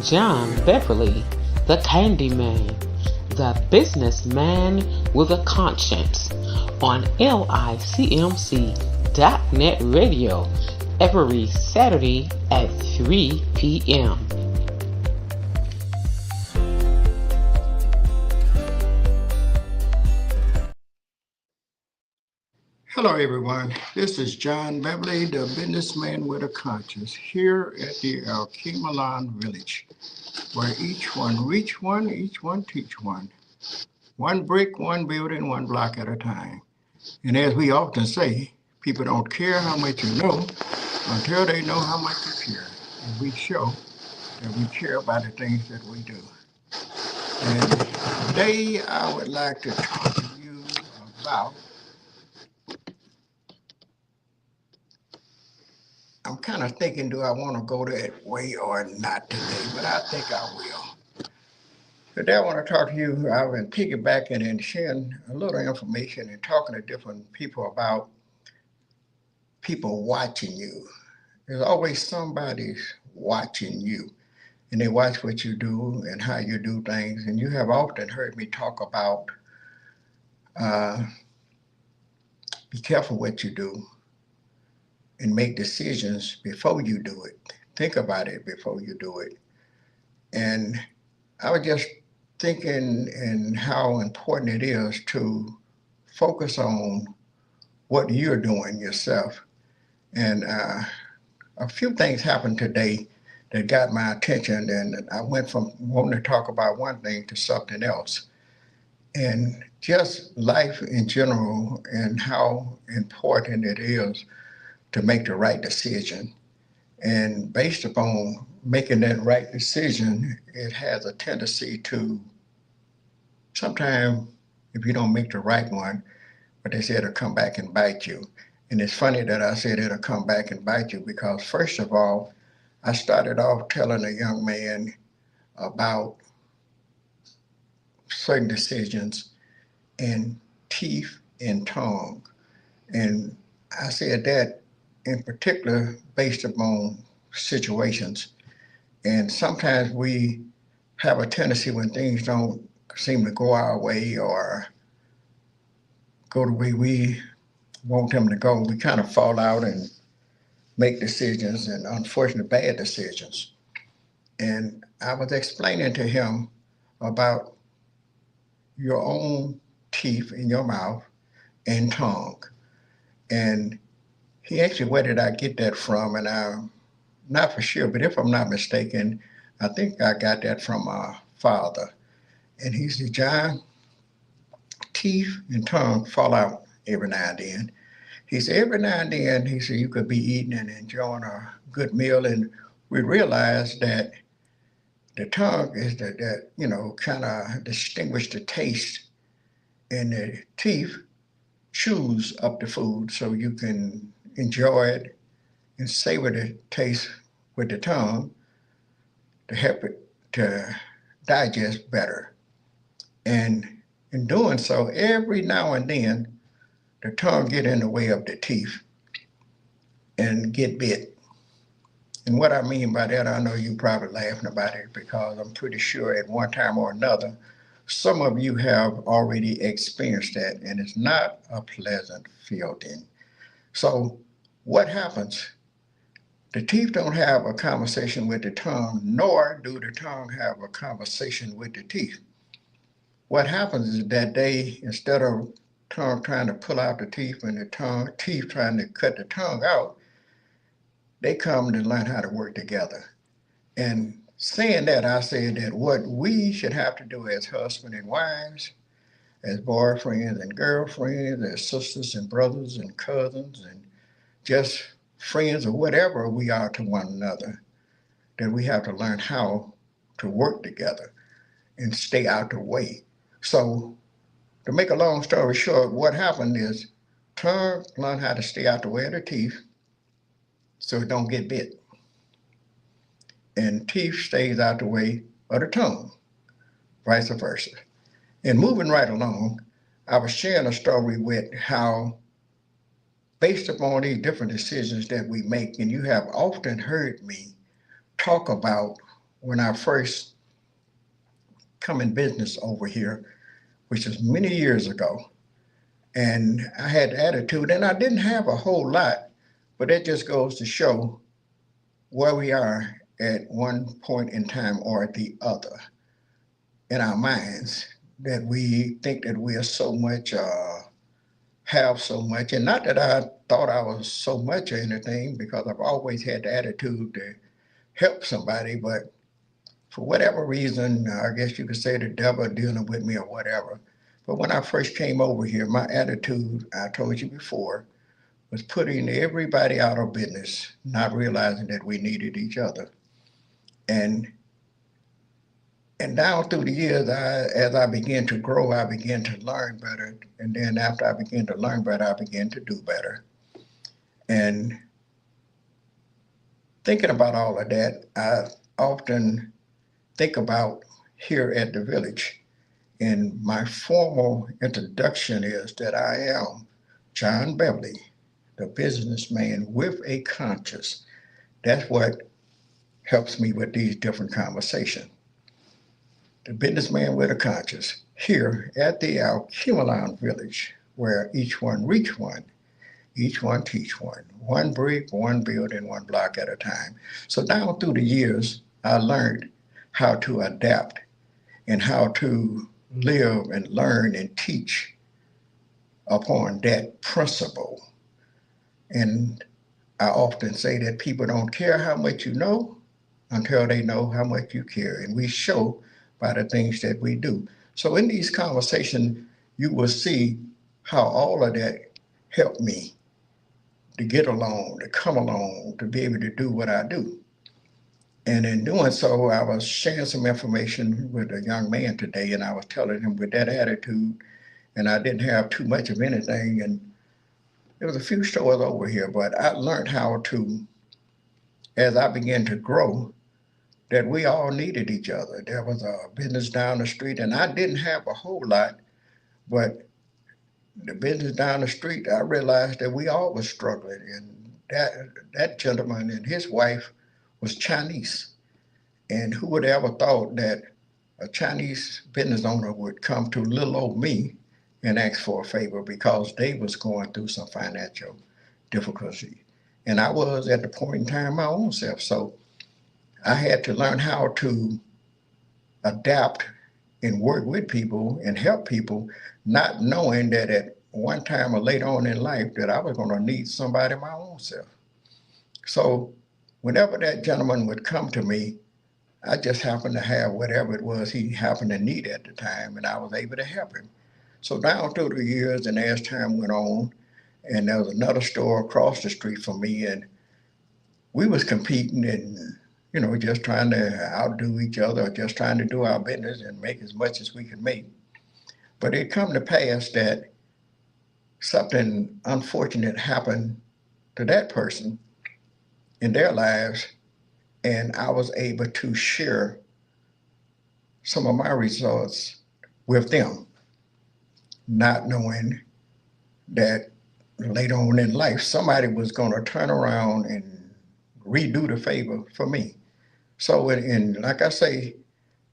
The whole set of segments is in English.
John Beverly, the Candyman, the businessman with a conscience, on LICMC.net radio every Saturday at 3 p.m. Hello, everyone. This is John Beverly, the businessman with a conscience, here at the Alkemalan Village, where each one reach one, each one teach one. One brick, one building, one block at a time. And as we often say, people don't care how much you know until they know how much you care. And we show that we care about the things that we do. And today I would like to talk to you about I'm kind of thinking, do I want to go that way or not today? But I think I will. Today, I want to talk to you. I've been piggybacking and sharing a little information and talking to different people about people watching you. There's always somebody watching you, and they watch what you do and how you do things. And you have often heard me talk about uh, be careful what you do and make decisions before you do it. Think about it before you do it. And I was just thinking and how important it is to focus on what you're doing yourself. And a few things happened today that got my attention, and I went from wanting to talk about one thing to something else. And just life in general, and how important it is to make the right decision. And based upon making that right decision, it has a tendency to sometimes, if you don't make the right one, but they say it'll come back and bite you. And it's funny that I said it'll come back and bite you because, first of all, I started off telling a young man about certain decisions and teeth and tongue. And I said that in particular based upon situations. And sometimes we have a tendency when things don't seem to go our way or go the way we want them to go, we kind of fall out and make decisions and unfortunate bad decisions. And I was explaining to him about your own teeth in your mouth and tongue. And he actually, where did I get that from? And I'm not for sure, but if I'm not mistaken, I think I got that from my father. And he said, John, teeth and tongue fall out every now and then. He said, every now and then, he said, you could be eating and enjoying a good meal. And we realized that the tongue is that kind of distinguish the taste, and the teeth chews up the food so you can enjoy it and savor the taste with the tongue to help it to digest better. And in doing so, every now and then, the tongue get in the way of the teeth and get bit. And what I mean by that, I know you probably laughing about it because I'm pretty sure at one time or another, some of you have already experienced that, and it's not a pleasant feeling. So, what happens? The teeth don't have a conversation with the tongue, nor do the tongue have a conversation with the teeth. What happens is that they, instead of tongue trying to pull out the teeth and the tongue teeth trying to cut the tongue out, they come to learn how to work together. And saying that, I said that what we should have to do as husbands and wives, as boyfriends and girlfriends, as sisters and brothers and cousins, and just friends or whatever we are to one another, that we have to learn how to work together and stay out the way. So, to make a long story short, what happened is tongue learn how to stay out the way of the teeth so it don't get bit, and teeth stays out the way of the tongue, vice versa. And moving right along, I was sharing a story with how, based upon these different decisions that we make, and you have often heard me talk about when I first come in business over here, which is many years ago. And I had attitude, and I didn't have a whole lot, but it just goes to show where we are at one point in time or at the other in our minds, that we think that we are so much, have so much. And not that I thought I was so much or anything, because I've always had the attitude to help somebody, but for whatever reason, I guess you could say the devil dealing with me or whatever. But when I first came over here, my attitude, I told you before, was putting everybody out of business, not realizing that we needed each other. And and down through the years, as I began to grow, I began to learn better. And then after I began to learn better, I began to do better. And thinking about all of that, I often think about here at the village. And my formal introduction is that I am John Beverly, the businessman with a conscience. That's what helps me with these different conversations. The businessman with a conscience here at the Alcumalon village, where each one reach one, each one teach one brick, one building, one block at a time. So down through the years, I learned how to adapt and how to live and learn and teach upon that principle. And I often say that people don't care how much you know until they know how much you care. And we show by the things that we do. So in these conversations, you will see how all of that helped me to get along, to come along, to be able to do what I do. And in doing so, I was sharing some information with a young man today, and I was telling him with that attitude, and I didn't have too much of anything. And there was a few stores over here, but I learned how to, as I began to grow, that we all needed each other. There was a business down the street, and I didn't have a whole lot, but the business down the street, I realized that we all was struggling. And that gentleman and his wife was Chinese. And who would have ever thought that a Chinese business owner would come to little old me and ask for a favor because they was going through some financial difficulty. And I was at the point in time my own self. So I had to learn how to adapt and work with people and help people, not knowing that at one time or later on in life that I was going to need somebody my own self. So whenever that gentleman would come to me, I just happened to have whatever it was he happened to need at the time, and I was able to help him. So down through the years, and as time went on, and there was another store across the street from me, and we was competing and just trying to outdo each other, just trying to do our business and make as much as we could make. But it come to pass that something unfortunate happened to that person in their lives, and I was able to share some of my results with them, not knowing that later on in life somebody was going to turn around and redo the favor for me. So, like I say,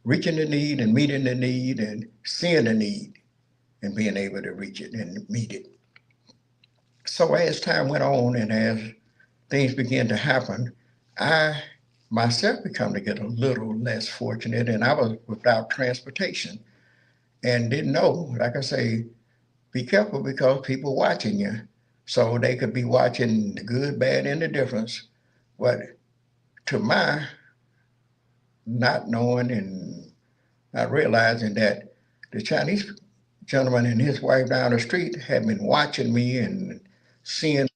reaching the need and meeting the need and seeing the need and being able to reach it and meet it. So as time went on and as things began to happen, I myself become to get a little less fortunate, and I was without transportation and didn't know. Like I say, be careful because people watching you, so they could be watching the good, bad, and the difference. But to my not knowing and not realizing that the Chinese gentleman and his wife down the street had been watching me and seeing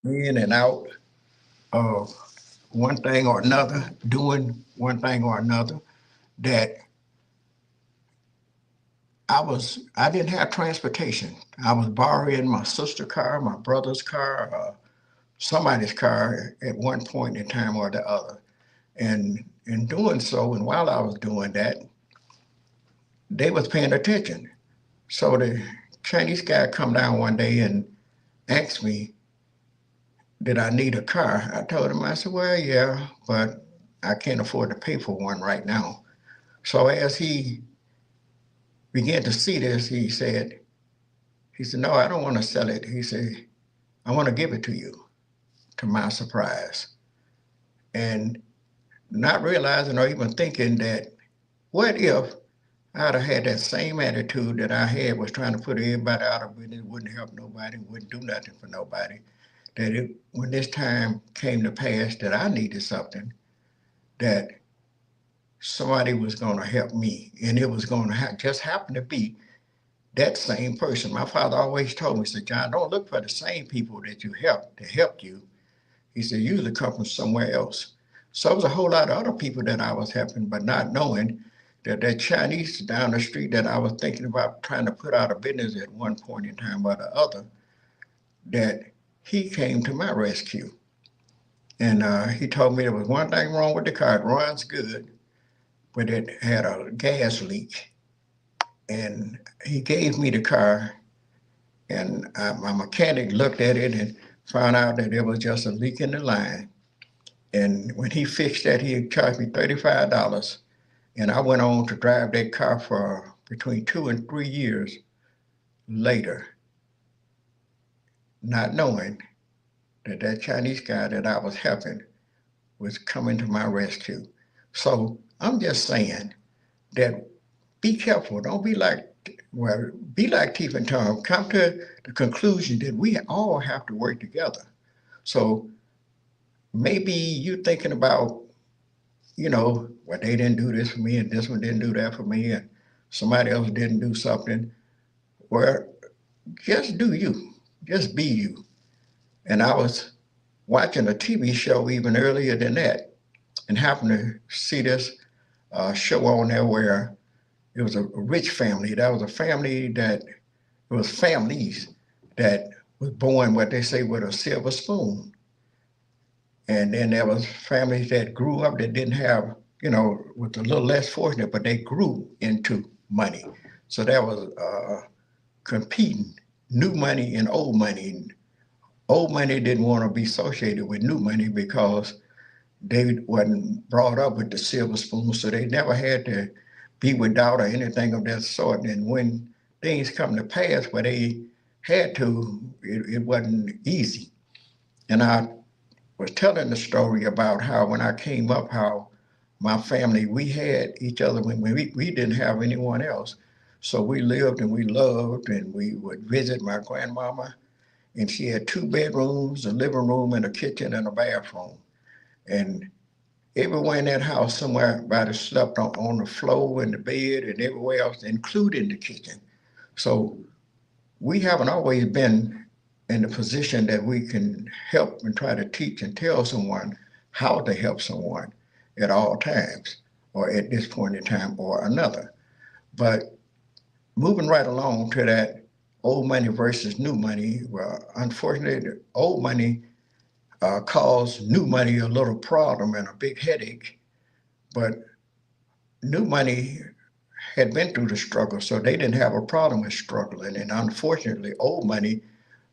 me in and out of one thing or another, doing one thing or another, that I didn't have transportation. I was borrowing my sister's car, my brother's car, somebody's car at one point in time or the other. And in doing so, and while I was doing that, they was paying attention. So the Chinese guy come down one day and asked me, did I need a car? I told him, I said, well, yeah, but I can't afford to pay for one right now. So as he began to see this, he said, no, I don't want to sell it. He said, I want to give it to you, to my surprise. And not realizing or even thinking that what if I'd have had that same attitude that I had, was trying to put everybody out of business, wouldn't help nobody, wouldn't do nothing for nobody. When this time came to pass that I needed something, that somebody was going to help me, and it was going to just happen to be that same person. My father always told me, he said, John, don't look for the same people that you helped to help you. He said, usually come from somewhere else. So there was a whole lot of other people that I was helping, but not knowing that that Chinese down the street that I was thinking about trying to put out of business at one point in time or the other, that he came to my rescue. And he told me there was one thing wrong with the car. It runs good, but it had a gas leak. And he gave me the car, and my mechanic looked at it and found out that there was just a leak in the line. And when he fixed that, he charged me $35. And I went on to drive that car for between 2 and 3 years later, not knowing that that Chinese guy that I was helping was coming to my rescue. So I'm just saying that be careful. Don't be like, well, be like Teeth and Tom. Come to the conclusion that we all have to work together. So maybe you're thinking about, well, they didn't do this for me, and this one didn't do that for me, and somebody else didn't do something. Well, just do you. Just be you. And I was watching a TV show even earlier than that, and happened to see this show on there where it was a rich family. That was a family that, it was families that was born, what they say, with a silver spoon. And then there was families that grew up that didn't have, was a little less fortunate, but they grew into money. So there was competing, new money and old money. Old money didn't want to be associated with new money because they wasn't brought up with the silver spoon, so they never had to be without or anything of that sort. And when things come to pass where they had to, it wasn't easy. And I was telling the story about how when I came up, how my family, we had each other when we didn't have anyone else. So we lived and we loved, and we would visit my grandmama, and she had 2 bedrooms, a living room, and a kitchen and a bathroom. And everywhere in that house, somebody slept on the floor and the bed and everywhere else, including the kitchen. So we haven't always been in the position that we can help and try to teach and tell someone how to help someone at all times, or at this point in time or another. But moving right along to that old money versus new money, well, unfortunately, the old money caused new money a little problem and a big headache. But new money had been through the struggle, so they didn't have a problem with struggling. And unfortunately, old money,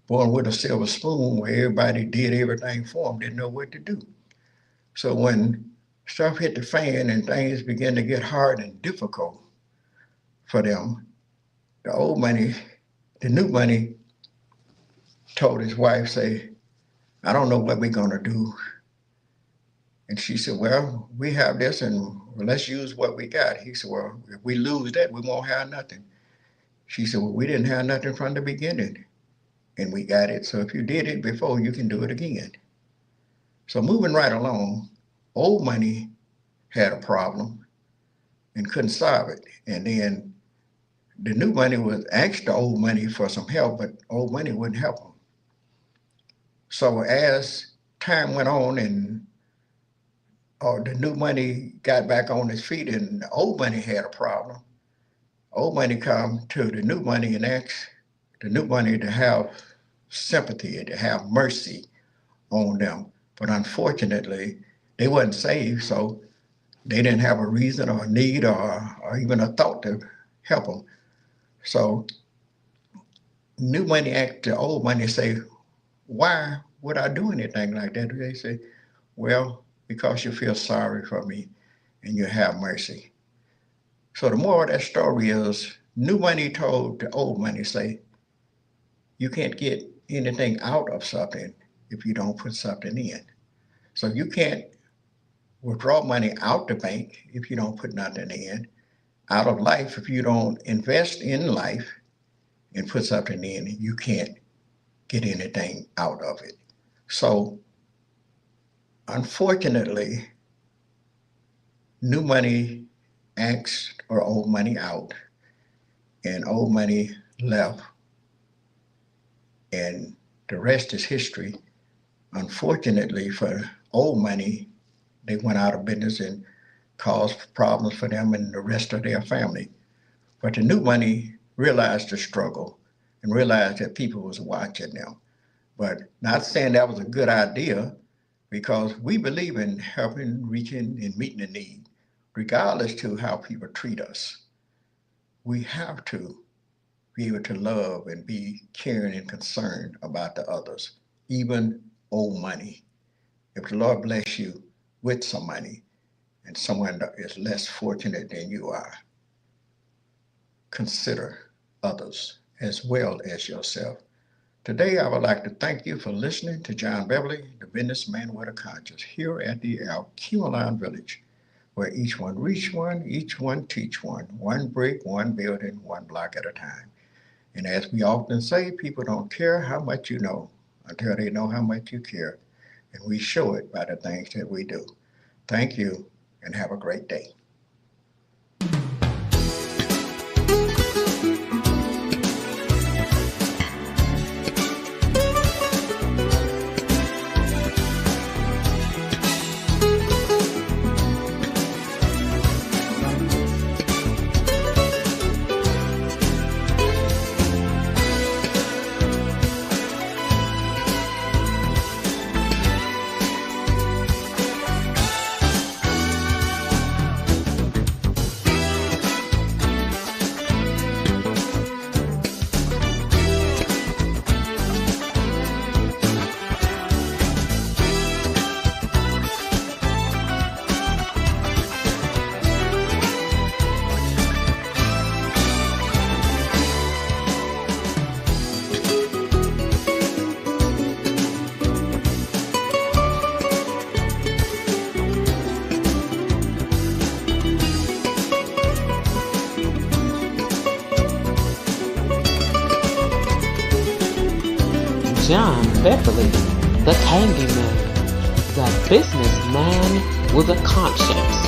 born with a silver spoon, where everybody did everything for them, didn't know what to do. So when stuff hit the fan and things began to get hard and difficult for them, the old money, the new money told his wife, say, I don't know what we're gonna do. And she said, well, we have this, and let's use what we got. He said, well, if we lose that, we won't have nothing. She said, well, we didn't have nothing from the beginning, and we got it. So if you did it before, you can do it again. So moving right along, old money had a problem and couldn't solve it. And then the new money was asked the old money for some help, but old money wouldn't help them. So as time went on and the new money got back on its feet and the old money had a problem, old money come to the new money and ask the new money to have sympathy, to have mercy on them. But unfortunately, they wasn't saved, so they didn't have a reason or a need or even a thought to help them. So new money asked the old money, say, why would I do anything like that? They say, well, because you feel sorry for me and you have mercy. So the moral of that story is new money told the old money, say, you can't get anything out of something if you don't put something in. So you can't withdraw money out the bank if you don't put nothing in. Out of life, if you don't invest in life and put something in, you can't get anything out of it. So unfortunately, new money asked or old money out, and old money left, and the rest is history. Unfortunately for old money, they went out of business and caused problems for them and the rest of their family. But the new money realized the struggle and realized that people was watching them. But not saying that was a good idea, because we believe in helping, reaching, and meeting the need, regardless to how people treat us. We have to be able to love and be caring and concerned about the others, even old money. If the Lord bless you with some money and someone that is less fortunate than you are, consider others as well as yourself. Today, I would like to thank you for listening to John Beverly, the businessman with a conscience, here at the Alkemeline Village, where each one reach one, each one teach one brick, one building, one block at a time. And as we often say, people don't care how much you know until they know how much you care. And we show it by the things that we do. Thank you, and have a great day. John Beverly, the Candyman, the businessman with a conscience.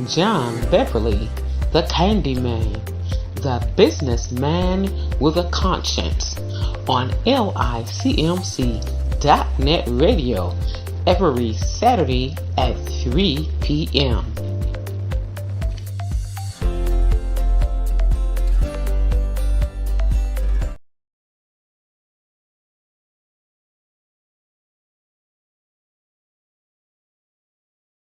John Beverly, the Candyman, the businessman with a conscience, on LICMC.net radio every Saturday at 3 p.m.